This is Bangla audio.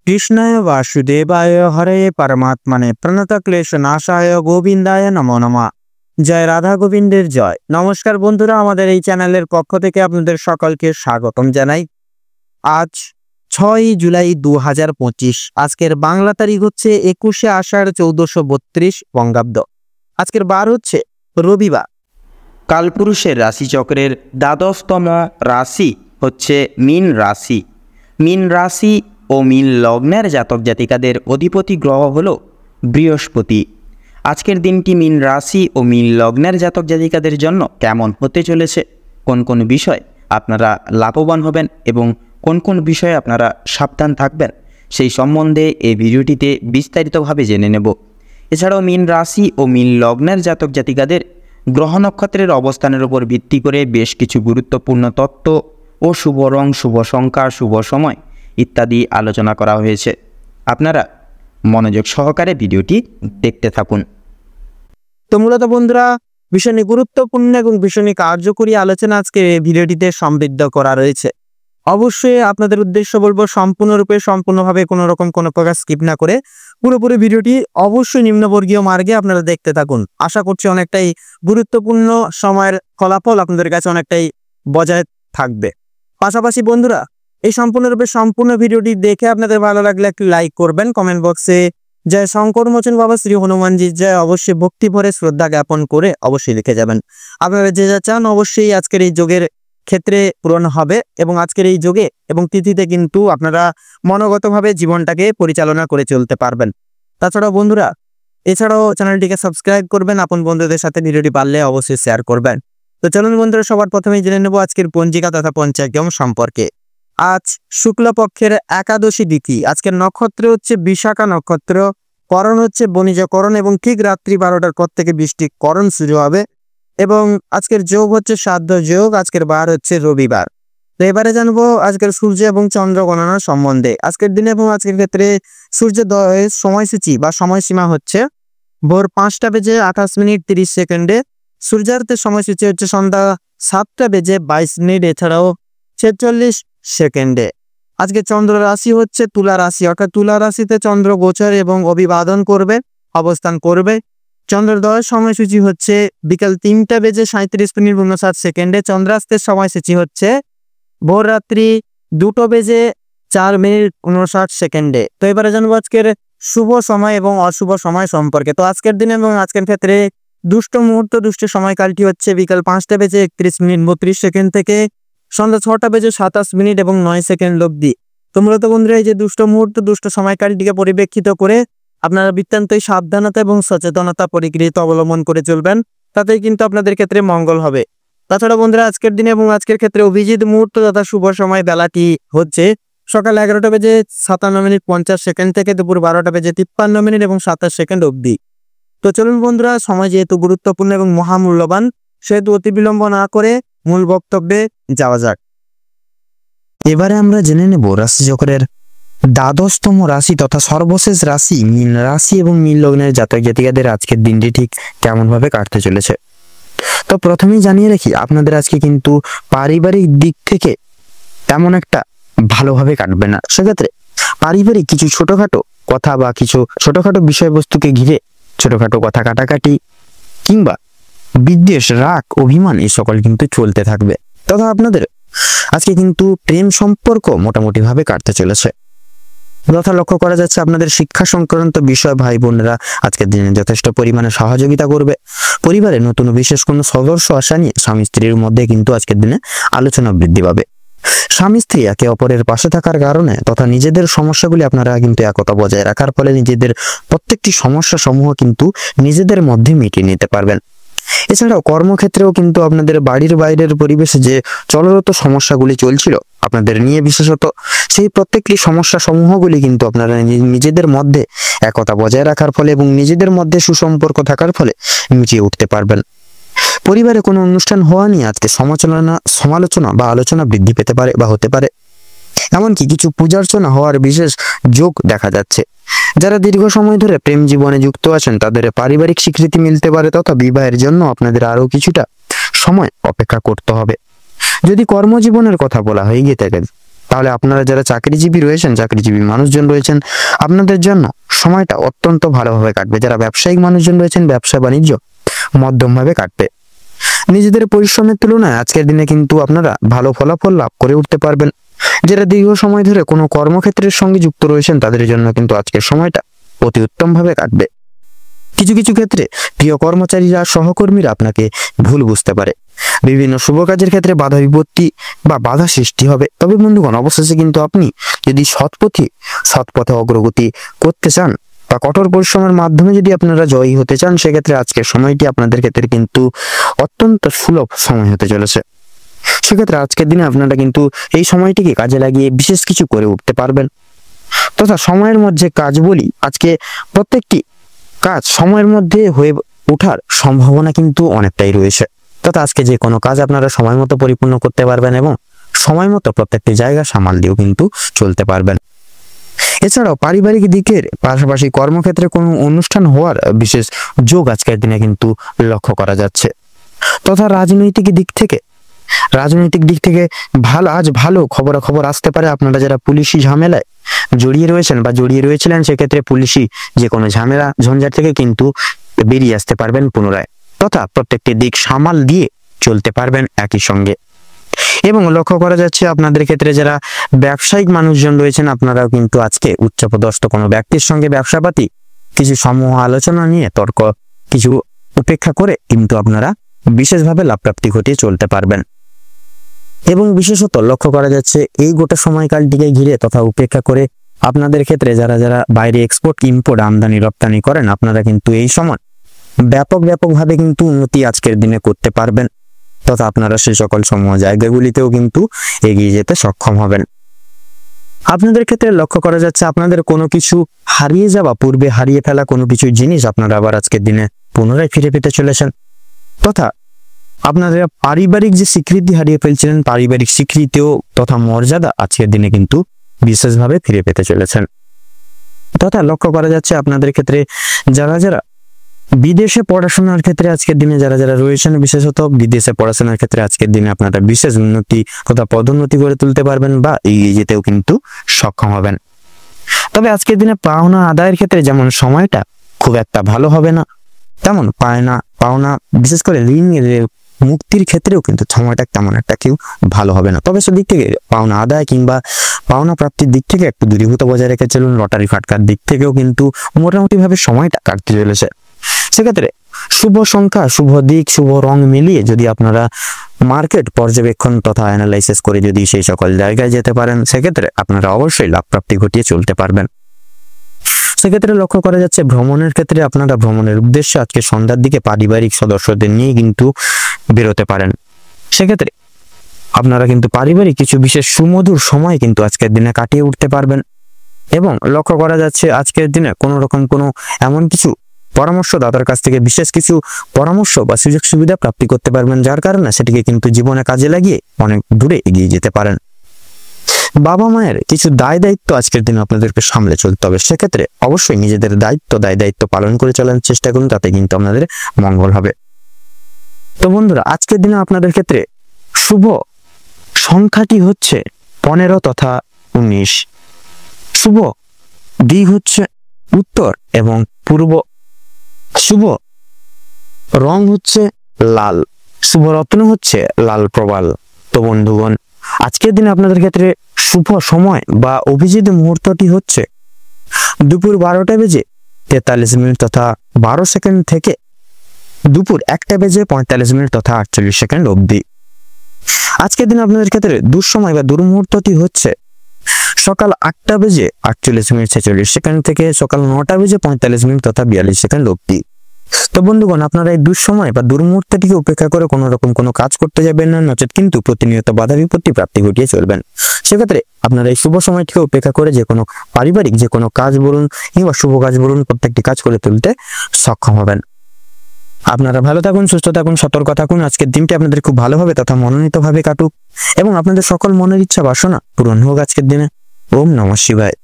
কৃষ্ণায় বাসুদেবায় হরে পরমাত্মনে প্রণতক্লেশনাশায় গোবিন্দায় নমো নমঃ। জয় রাধা গোবিন্দের জয়। নমস্কার বন্ধুরা, আমাদের এই চ্যানেলের পক্ষ থেকে আপনাদের সকলকে স্বাগতম জানাই। আজ 6 জুলাই 2025। আজকের বাংলা তারিখ হচ্ছে 21শে আষাঢ় 1432 বঙ্গাব্দ। আজকের বার হচ্ছে রবিবার। কালপুরুষের রাশিচক্রের দ্বাদশতম রাশি হচ্ছে মীন রাশি। মীন রাশি ও মীন লগ্নের জাতক জাতিকাদের অধিপতি গ্রহ হল বৃহস্পতি। আজকের দিনটি মীন রাশি ও মীন লগ্নের জাতক জাতিকাদের জন্য কেমন হতে চলেছে, কোন কোন বিষয় আপনারা লাভবান হবেন এবং কোন কোন বিষয়ে আপনারা সাবধান থাকবেন, সেই সম্বন্ধে এই ভিডিওটিতে বিস্তারিতভাবে জেনে নেব। এছাড়াও মীন রাশি ও মীন লগ্নের জাতক জাতিকাদের গ্রহ নক্ষত্রের অবস্থানের উপর ভিত্তি করে বেশ কিছু গুরুত্বপূর্ণ তত্ত্ব ও শুভ রং, শুভ সংখ্যা, শুভ সময় ইত্যাদি আলোচনা করা হয়েছে। আপনারা মনোযোগ সহকারে ভিডিওটি দেখতে থাকুন। তো মূলত বন্ধুরা, ভীষণই গুরুত্বপূর্ণ এবং ভীষণই কার্যকরী আলোচনা আজকে এই ভিডিওটিতে সমৃদ্ধ করা রয়েছে। অবশ্যই আপনাদের উদ্দেশ্য বলবো, সম্পূর্ণভাবে কোনো রকম কোনো প্রকার স্কিপ না করে পুরোপুরি ভিডিওটি অবশ্যই নিম্নবর্গীয় মার্গে আপনারা দেখতে থাকুন। আশা করছি অনেকটাই গুরুত্বপূর্ণ সময়ের ফলাফল আপনাদের কাছে অনেকটাই বজায় থাকবে। পাশাপাশি বন্ধুরা, এই সম্পূর্ণ ভিডিওটি দেখে আপনাদের ভালো লাগলে একটি লাইক করবেন, কমেন্ট বক্সে জয় শঙ্কর মোচন বাবা শ্রী হনুমানজি জয় অবশ্যই ভক্তি ভরে শ্রদ্ধা জ্ঞাপন করে অবশ্যই লিখে যাবেন। আপনারা যে যা চান অবশ্যই আজকের এই যোগের ক্ষেত্রে পূরণ হবে এবং আজকের এই যোগে এবং তিথিতে কিন্তু আপনারা মনোগতভাবে জীবনটাকে পরিচালনা করে চলতে পারবেন। তাছাড়াও বন্ধুরা, এছাড়াও চ্যানেলটিকে সাবস্ক্রাইব করবেন, আপন বন্ধুদের সাথে ভিডিওটি পারলে অবশ্যই শেয়ার করবেন। তো চলুন বন্ধুরা, সবার প্রথমেই জেনে নেব আজকের পঞ্জিকা তথা পঞ্চাঙ্গম সম্পর্কে। আজ শুক্লপক্ষের একাদশী তিথি। আজকের নক্ষত্র হচ্ছে বিশাখা নক্ষত্র, করণ হচ্ছে বণিজকরণ এবং ঠিক রাত্রি 12টার পর থেকে বৃষ্টিকরণ শুরু হবে এবং আজকের যোগ হচ্ছে শ্রাদ্ধ যোগ। আজকের বার হচ্ছে রবিবার। তো এবারে জানবো আজকের সূর্য এবং চন্দ্র গণনা সম্বন্ধে। আজকের দিনে এবং আজকের ক্ষেত্রে সূর্যোদয়ের সময়সূচি বা সময়সীমা হচ্ছে ভোর 5:28:30। সূর্যাস্তের সময়সূচি হচ্ছে সন্ধ্যা 7:22। এছাড়াও 46 আজকে চন্দ্র রাশি হচ্ছে তুলা রাশি, অর্থাৎ তুলা রাশিতে চন্দ্র গোচর এবং অভিবাদন করবে, অবস্থান করবে। চন্দ্রোদয়ের সময়সূচি হচ্ছে বিকাল 3:37:59। চন্দ্রাস্তের সময়সূচি হচ্ছে ভোর রাত্রি 2:04:59। তো এবারে জানবো আজকের শুভ সময় এবং অশুভ সময় সম্পর্কে। তো আজকের দিনে এবং আজকের ক্ষেত্রে দুষ্ট মুহূর্ত, দুষ্ট সময়কালটি হচ্ছে বিকাল 5:31:32 থেকে সন্ধ্যা 6:27 এবং 9 অবধি। তো মূলত বন্ধুরা, এই যে দুষ্ট মুহূর্ত, দুষ্ট সময়কালটিকে পরিপ্রেক্ষিত করে আপনারা বৃত্তান্তই সাবধানতা এবং সচেতনতা পরিকৃত অবলম্বন করে চলবেন, তাতেই কিন্তু আপনাদের ক্ষেত্রে মঙ্গল হবে। তাছাড়া বন্ধুরা, আজকের দিনে এবং আজকের ক্ষেত্রে অভিজিৎ মুহূর্ত তথা শুভ সময় বেলাটি হচ্ছে সকাল 11:57:50 থেকে দুপুর 12:53 এবং 27 অবধি। তো চলুন বন্ধুরা, সময় যেহেতু গুরুত্বপূর্ণ এবং মহামূল্যবান, সেহেতু অতি বিলম্ব না করে মূল বক্তব্যে যাওয়া যাক। এবারে আমরা জেনে নেব রাশিচক্রের দ্বাদশতম রাশি তথা সর্বশেষ রাশি মীন রাশি এবং মীন লগ্নের জাতক জাতিকাদের আজকের দিনটি ঠিক কেমন ভাবে কাটতে চলেছে। তো প্রথমেই জানিয়ে রাখি, আপনাদের আজকে কিন্তু পারিবারিক দিক থেকে তেমন একটা ভালোভাবে কাটবে না। সেক্ষেত্রে পারিবারিক কিছু ছোটখাটো কথা বা কিছু ছোটখাটো বিষয়বস্তুকে ঘিরে ছোটখাটো কথা কাটাকাটি কিংবা বিদ্বেষ, রাগ, অভিমান এই সকল কিন্তু চলতে থাকবে। তথা আপনাদের আজকে কিন্তু প্রেম সম্পর্ক মোটামুটি ভাবে কাটতে চলেছে। যথা লক্ষ্য করা যাচ্ছে আপনাদের শিক্ষা সংক্রান্ত বিষয় ভাই বোনেরা আজকের দিনে যথেষ্ট পরিমাণে সহযোগিতা করবে। পরিবারে নতুন বিশেষ কোনো সদস্য আসা নিয়ে স্বামী স্ত্রীর মধ্যে কিন্তু আজকের দিনে আলোচনা বৃদ্ধি পাবে। স্বামী স্ত্রী একে অপরের পাশে থাকার কারণে তথা নিজেদের সমস্যাগুলি আপনারা কিন্তু একতা বজায় রাখার ফলে নিজেদের প্রত্যেকটি সমস্যা সমূহ কিন্তু নিজেদের মধ্যে মিটিয়ে নিতে পারবেন। এছাড়াও কর্মক্ষেত্রেও কিন্তু আপনাদের বাড়ির বাইরের পরিবেশে যে চলরত সমস্যাগুলি চলছিল আপনাদের নিয়ে, বিশেষত সেই প্রত্যেকটি সমস্যা সমূহগুলি কিন্তু আপনারা নিজেদের মধ্যে একতা বজায় রাখার ফলে এবং নিজেদের মধ্যে সুসম্পর্ক থাকার ফলে মিটিয়ে উঠতে পারবেন। পরিবারে কোনো অনুষ্ঠান হওয়া নিয়ে আজকে সমালোচনা বা আলোচনা বৃদ্ধি পেতে পারে বা হতে পারে। এমনকি কিছু পূজার্চনা হওয়ার বিশেষ যোগ দেখা যাচ্ছে। যারা দীর্ঘ সময় ধরে প্রেম জীবনে যুক্ত আছেন তাদের পারিবারিক স্বীকৃতি মিলতে পারে, তথা বিবাহের জন্য আপনাদের আরো কিছুটা সময় অপেক্ষা করতে হবে। যদি কর্মজীবনের কথা বলা হয়ে গিয়ে থাকে তাহলে আপনারা যারা চাকরিজীবী রয়েছেন, চাকরিজীবী মানুষজন রয়েছেন, আপনাদের জন্য সময়টা অত্যন্ত ভালোভাবে কাটবে। যারা ব্যবসায়িক মানুষজন রয়েছেন, ব্যবসা বাণিজ্য মধ্যমভাবে কাটবে। নিজেদের পরিশ্রমের তুলনায় আজকের দিনে কিন্তু আপনারা ভালো ফলাফল লাভ করে উঠতে পারবেন। যারা দীর্ঘ সময় ধরে কোনো কর্মক্ষেত্রের সঙ্গে যুক্ত রয়েছেন, তাদের জন্য কিন্তু আজকের সময়টা অতি উত্তমভাবে কাটবে। কিছু কিছু ক্ষেত্রে প্রিয় কর্মচারীরা, সহকর্মীরা আপনাকে ভুল বুঝতে পারে। বিভিন্ন শুভ কাজের ক্ষেত্রে বাধা বিপত্তি বা বাধা সৃষ্টি হবে। তবে বন্ধুগণ, অবশেষে কিন্তু আপনি যদি সৎপথে অগ্রগতি করতে চান বা কঠোর পরিশ্রমের মাধ্যমে যদি আপনারা জয়ী হতে চান, সেক্ষেত্রে আজকের সময়টি আপনাদের ক্ষেত্রে কিন্তু অত্যন্ত সুলভ সময় হতে চলেছে। সেক্ষেত্রে আজকের দিনে আপনারা কিন্তু এই সময়টিকে কাজে লাগিয়ে বিশেষ কিছু করে উঠতে পারবেন। তথা সময়ের মধ্যে কাজ বলি, আজকে প্রত্যেকটি কাজ সময়ের মধ্যে হয়ে ওঠার সম্ভাবনা কিন্তু অনেকটাই রয়েছে। তথা আজকে যে কোনো কাজ আপনারা সময় মতো পরিপূর্ণ করতে পারবেন এবং সময় মতো প্রত্যেকটি জায়গা সামাল দিয়েও কিন্তু চলতে পারবেন। এছাড়াও পারিবারিক দিকের পাশাপাশি কর্মক্ষেত্রে কোনো অনুষ্ঠান হওয়ার বিশেষ যোগ আজকের দিনে কিন্তু লক্ষ্য করা যাচ্ছে। তথা রাজনৈতিক দিক থেকে ভালো খবর আসতে পারে। আপনারা যারা পুলিশি ঝামেলায় জড়িয়ে রয়েছেন বা জড়িয়ে রয়েছিলেন, সেক্ষেত্রে পুলিশি যে কোনো ঝামেলা ঝঞ্ঝাট থেকে কিন্তু বেরিয়ে আসতে পারবেন পুনরায়। তথা প্রত্যেকটি দিক সামাল দিয়ে চলতে পারবেন একই সঙ্গে। এবং লক্ষ্য করা যাচ্ছে আপনাদের ক্ষেত্রে যারা ব্যবসায়িক মানুষজন রয়েছেন, আপনারাও কিন্তু আজকে উচ্চপদস্থ কোনো ব্যক্তির সঙ্গে ব্যবসাপাতি কিছু সমূহ আলোচনা নিয়ে তর্ক কিছু উপেক্ষা করে কিন্তু আপনারা বিশেষভাবে লাভপ্রাপ্তি ঘটিয়ে চলতে পারবেন। এবং বিশেষত লক্ষ্য করা যাচ্ছে এই গোটা সময়কালটিকে ঘিরে তথা উপেক্ষা করে আপনাদের ক্ষেত্রে যারা বাইরে এক্সপোর্ট ইম্পোর্ট আমদানি রপ্তানি করেন, আপনারা কিন্তু এই সময় ব্যাপকভাবে কিন্তু উন্নতি আজকের দিনে করতে পারবেন। তথা আপনারা সেই সকল সমূহ জায়গাগুলিতেও কিন্তু এগিয়ে যেতে সক্ষম হবেন। আপনাদের ক্ষেত্রে লক্ষ্য করা যাচ্ছে আপনাদের কোনো কিছু হারিয়ে যাওয়া, পূর্বে হারিয়ে ফেলা কোনো কিছু জিনিস আপনারা আবার আজকের দিনে পুনরায় ফিরে পেতে চলেছেন। তথা আপনারা পারিবারিক যে স্বীকৃতি হারিয়ে ফেলছিলেন, পারিবারিক স্বীকৃতিও তথা মর্যাদা আজকের দিনে কিন্তু বিশেষভাবে ফিরে পেতে চলেছেন। তথা লক্ষ্য করা যাচ্ছে আপনাদের ক্ষেত্রে যারা বিদেশে পড়াশোনার ক্ষেত্রে আজকের দিনে যারা রয়েছেন, বিশেষত বিদেশে পড়াশোনার ক্ষেত্রে আজকের দিনে আপনারা বিশেষ উন্নতি তথা পদোন্নতি করে তুলতে পারবেন বা এগিয়ে যেতেও কিন্তু সক্ষম হবেন। তবে আজকের দিনে পাওনা আদায়ের ক্ষেত্রে যেমন সময়টা খুব একটা ভালো হবে না, তেমন পাওনা বিশেষ করে ঋণের মুক্তির ক্ষেত্রেও কিন্তু সময়টা তেমন একটা কেউ ভালো হবে না। তবে সেদিক থেকে পাওনা আদায় কিংবা পাওনা প্রাপ্তির দিক থেকে একটু দূরীভূত বজায় রেখে চলুন। লটারি ফাটকার দিক থেকেও কিন্তু মোটামুটি ভাবে সময়টা কাটতে চলেছে। সেক্ষেত্রে শুভ সংখ্যা, শুভ দিক, শুভ রং মিলিয়ে যদি আপনারা মার্কেট পর্যবেক্ষণ তথা অ্যানালাইসিস করে যদি সেই সকল জায়গায় যেতে পারেন, সেক্ষেত্রে আপনারা অবশ্যই লাভ প্রাপ্তি ঘটিয়ে চলতে পারবেন। সেক্ষেত্রে লক্ষ্য করা যাচ্ছে ভ্রমণের ক্ষেত্রে আপনারা ভ্রমণের উদ্দেশ্যে আজকে সন্ধ্যার দিকে পারিবারিক সদস্যদের নিয়ে কিন্তু বেরোতে পারেন। সেক্ষেত্রে আপনারা কিন্তু পারিবারিক কিছু বিশেষ সুমধুর সময় কিন্তু আজকের দিনে কাটিয়ে উঠতে পারবেন। এবং লক্ষ্য করা যাচ্ছে আজকের দিনে কোনো রকম কোনো এমন কিছু পরামর্শদাতার কাছ থেকে বিশেষ কিছু পরামর্শ বা সুযোগ সুবিধা প্রাপ্তি করতে পারবেন, যার কারণে সেটিকে কিন্তু জীবনে কাজে লাগিয়ে অনেক দূরে এগিয়ে যেতে পারেন। বাবা মায়ের কিছু দায় দায়িত্ব আজকের দিনে আপনাদেরকে সামলে চলতে হবে। সেক্ষেত্রে অবশ্যই নিজেদের দায়িত্ব পালন করে চলার চেষ্টা করুন, তাতে কিন্তু আপনাদের মঙ্গল হবে। তো বন্ধুরা, আজকের দিনে আপনাদের ক্ষেত্রে শুভ সংখ্যাটি হচ্ছে 15 তথা 19। শুভ দিক হচ্ছে উত্তর এবং পূর্ব। শুভ রং হচ্ছে লাল। শুভ রত্ন হচ্ছে লাল প্রবাল। তো বন্ধুগণ, আজকের দিনে আপনাদের ক্ষেত্রে শুভ সময় বা অভিজিৎ মুহূর্তটি হচ্ছে দুপুর 12:43 তথা 12 সেকেন্ড থেকে দুপুর 1:45 তথা 48 সেকেন্ড অবধি। আজকের দিনে আপনাদের ক্ষেত্রে দুঃসময় বা দুর্মুহূর্তটি হচ্ছে সকাল 8:48 সেকেন্ড থেকে সকাল 9:45 তথা 42 সেকেন্ড অবধি। তো বন্ধুগণ, আপনারা এই দুঃসময় বা দুর্মুহূর্তটিকে উপেক্ষা করে কোনো রকম কোনো কাজ করতে যাবেন না, নচেত কিন্তু প্রতিনিয়ত বাধা বিপত্তি প্রাপ্তি ঘটিয়ে চলবেন। সেক্ষেত্রে আপনারা এই শুভ সময়টিকে উপেক্ষা করে যে কোনো পারিবারিক যে কোনো কাজ বলুন কিংবা শুভ কাজ বলুন, প্রত্যেকটি কাজ করে তুলতে সক্ষম হবেন। আপনারা ভালো থাকুন, সুস্থ থাকুন, সতর্ক থাকুন। আজকের দিনটি আপনাদের খুব ভালোভাবে তথা মনোনীতভাবে কাটুক এবং আপনাদের সকল মনের ইচ্ছা বাসনা পূরণ হোক আজকের দিনে। ওম নমঃ শিবায়।